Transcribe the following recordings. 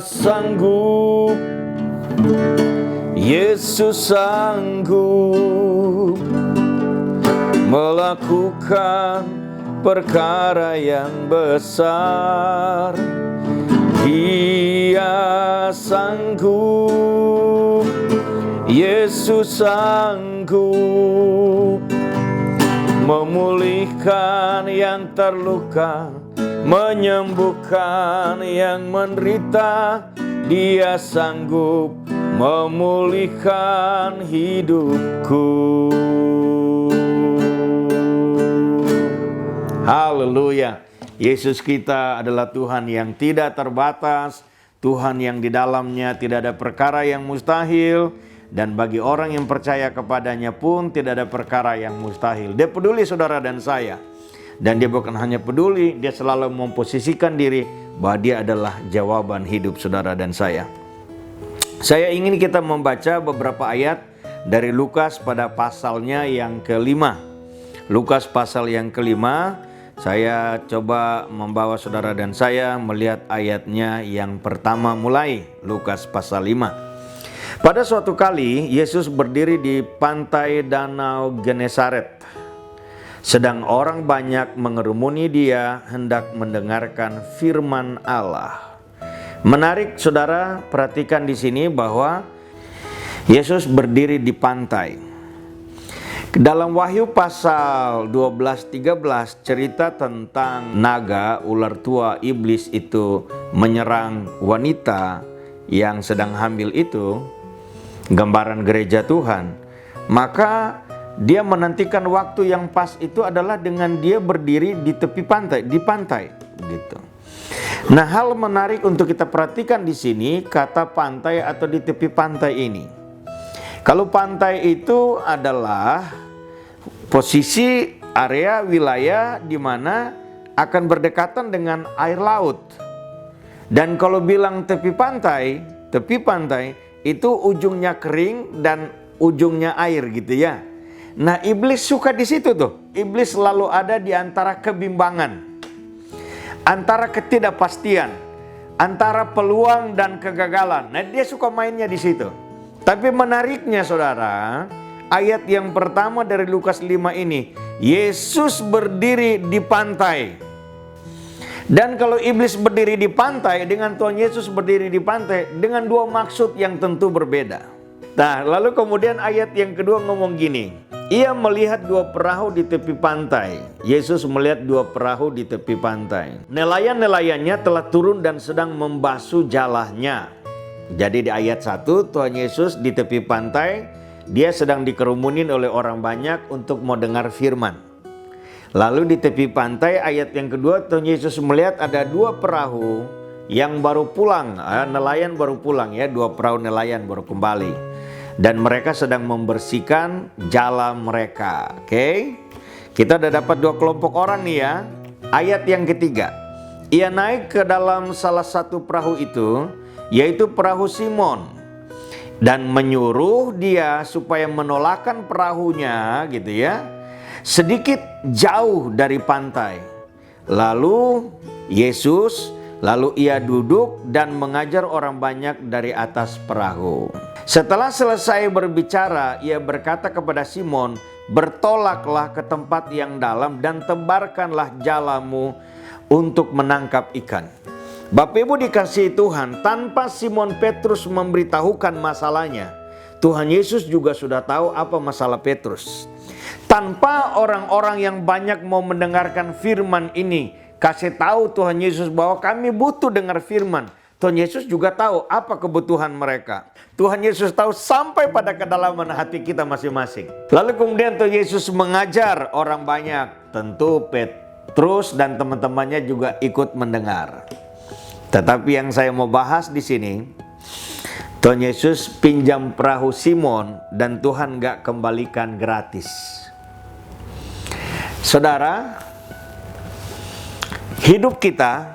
sanggup, Yesus sanggup melakukan perkara yang besar. Dia sanggup, Yesus sanggup memulihkan yang terluka, menyembuhkan yang menderita. Dia sanggup memulihkan hidupku. Haleluya. Yesus kita adalah Tuhan yang tidak terbatas, Tuhan yang di dalamnya tidak ada perkara yang mustahil, dan bagi orang yang percaya kepadanya pun tidak ada perkara yang mustahil. Dia peduli saudara dan saya. Dan dia bukan hanya peduli, dia selalu memposisikan diri bahwa dia adalah jawaban hidup saudara dan saya. Saya ingin kita membaca beberapa ayat dari Lukas pada pasalnya yang kelima. Lukas pasal yang kelima. Saya coba membawa saudara dan saya melihat ayatnya yang pertama mulai, Lukas pasal 5. Pada suatu kali, Yesus berdiri di pantai Danau Genesaret. Sedang orang banyak mengerumuni dia hendak mendengarkan firman Allah. Menarik saudara, perhatikan di sini bahwa Yesus berdiri di pantai. Dalam Wahyu pasal 12-13 cerita tentang naga, ular tua, iblis itu menyerang wanita yang sedang hamil itu, gambaran gereja Tuhan. Maka dia menantikan waktu yang pas itu adalah dengan dia berdiri di tepi pantai, di pantai gitu. Nah, hal menarik untuk kita perhatikan di sini kata pantai atau di tepi pantai ini. Kalau pantai itu adalah posisi area wilayah di mana akan berdekatan dengan air laut. Dan kalau bilang tepi pantai itu ujungnya kering dan ujungnya air gitu ya. Nah, iblis suka di situ tuh. Iblis selalu ada di antara kebimbangan, antara ketidakpastian, antara peluang dan kegagalan. Nah, dia suka mainnya di situ. Tapi menariknya saudara, ayat yang pertama dari Lukas 5 ini, Yesus berdiri di pantai. Dan kalau iblis berdiri di pantai dengan Tuhan Yesus berdiri di pantai dengan dua maksud yang tentu berbeda. Nah, lalu kemudian ayat yang kedua ngomong gini, ia melihat dua perahu di tepi pantai. Yesus melihat dua perahu di tepi pantai. Nelayan-nelayannya telah turun dan sedang membasuh jalahnya. Jadi di ayat 1 Tuhan Yesus di tepi pantai, dia sedang dikerumunin oleh orang banyak untuk mau dengar firman. Lalu di tepi pantai ayat yang kedua Tuhan Yesus melihat ada dua perahu yang baru pulang, nelayan baru pulang ya, dua perahu nelayan baru kembali. Dan mereka sedang membersihkan jala mereka. Oke. Kita udah dapat dua kelompok orang nih ya. Ayat yang ketiga. Ia naik ke dalam salah satu perahu itu, yaitu perahu Simon, dan menyuruh dia supaya menolakkan perahunya gitu ya, sedikit jauh dari pantai. Lalu ia duduk dan mengajar orang banyak dari atas perahu. Setelah selesai berbicara, ia berkata kepada Simon, bertolaklah ke tempat yang dalam dan tebarkanlah jalamu untuk menangkap ikan. Bapak Ibu dikasihi Tuhan, tanpa Simon Petrus memberitahukan masalahnya, Tuhan Yesus juga sudah tahu apa masalah Petrus. Tanpa orang-orang yang banyak mau mendengarkan firman ini kasih tahu Tuhan Yesus bahwa kami butuh dengar firman, Tuhan Yesus juga tahu apa kebutuhan mereka. Tuhan Yesus tahu sampai pada kedalaman hati kita masing-masing. Lalu kemudian Tuhan Yesus mengajar orang banyak. Tentu Petrus dan teman-temannya juga ikut mendengar. Tetapi yang saya mau bahas di sini, Tuhan Yesus pinjam perahu Simon dan Tuhan gak kembalikan gratis. Saudara, hidup kita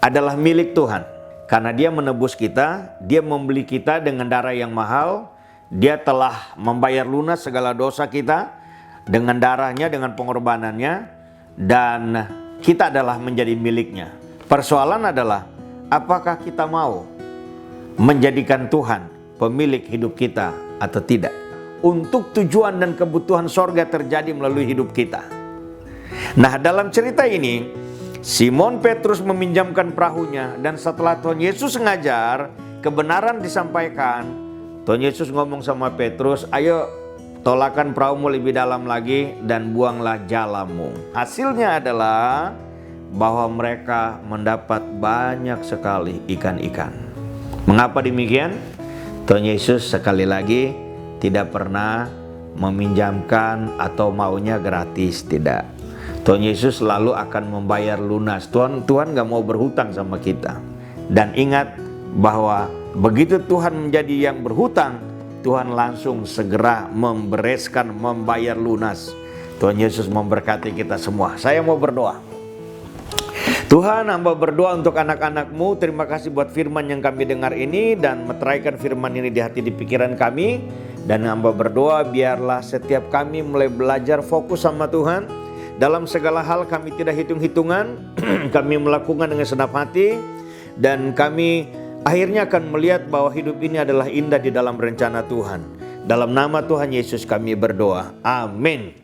adalah milik Tuhan. Karena dia menebus kita, dia membeli kita dengan darah yang mahal. Dia telah membayar lunas segala dosa kita dengan darahnya, dengan pengorbanannya. Dan kita adalah menjadi miliknya. Persoalan adalah, apakah kita mau menjadikan Tuhan pemilik hidup kita atau tidak. Untuk tujuan dan kebutuhan sorga terjadi melalui hidup kita. Nah, dalam cerita ini, Simon Petrus meminjamkan perahunya, dan setelah Tuhan Yesus ngajar, kebenaran disampaikan, Tuhan Yesus ngomong sama Petrus, ayo tolakan perahumu lebih dalam lagi dan buanglah jalamu. Hasilnya adalah bahwa mereka mendapat banyak sekali ikan-ikan. Mengapa demikian? Tuhan Yesus sekali lagi tidak pernah meminjamkan atau maunya gratis, tidak. Tuhan Yesus selalu akan membayar lunas. Tuhan gak mau berhutang sama kita. Dan ingat bahwa begitu Tuhan menjadi yang berhutang, Tuhan langsung segera membereskan, membayar lunas. Tuhan Yesus memberkati kita semua. Saya mau berdoa. Tuhan, hamba berdoa untuk anak-anak-Mu. Terima kasih buat firman yang kami dengar ini, dan meteraikan firman ini di hati, di pikiran kami. Dan hamba berdoa biarlah setiap kami mulai belajar fokus sama Tuhan. Dalam segala hal kami tidak hitung-hitungan, kami melakukan dengan senap hati, dan kami akhirnya akan melihat bahwa hidup ini adalah indah di dalam rencana Tuhan. Dalam nama Tuhan Yesus kami berdoa. Amin.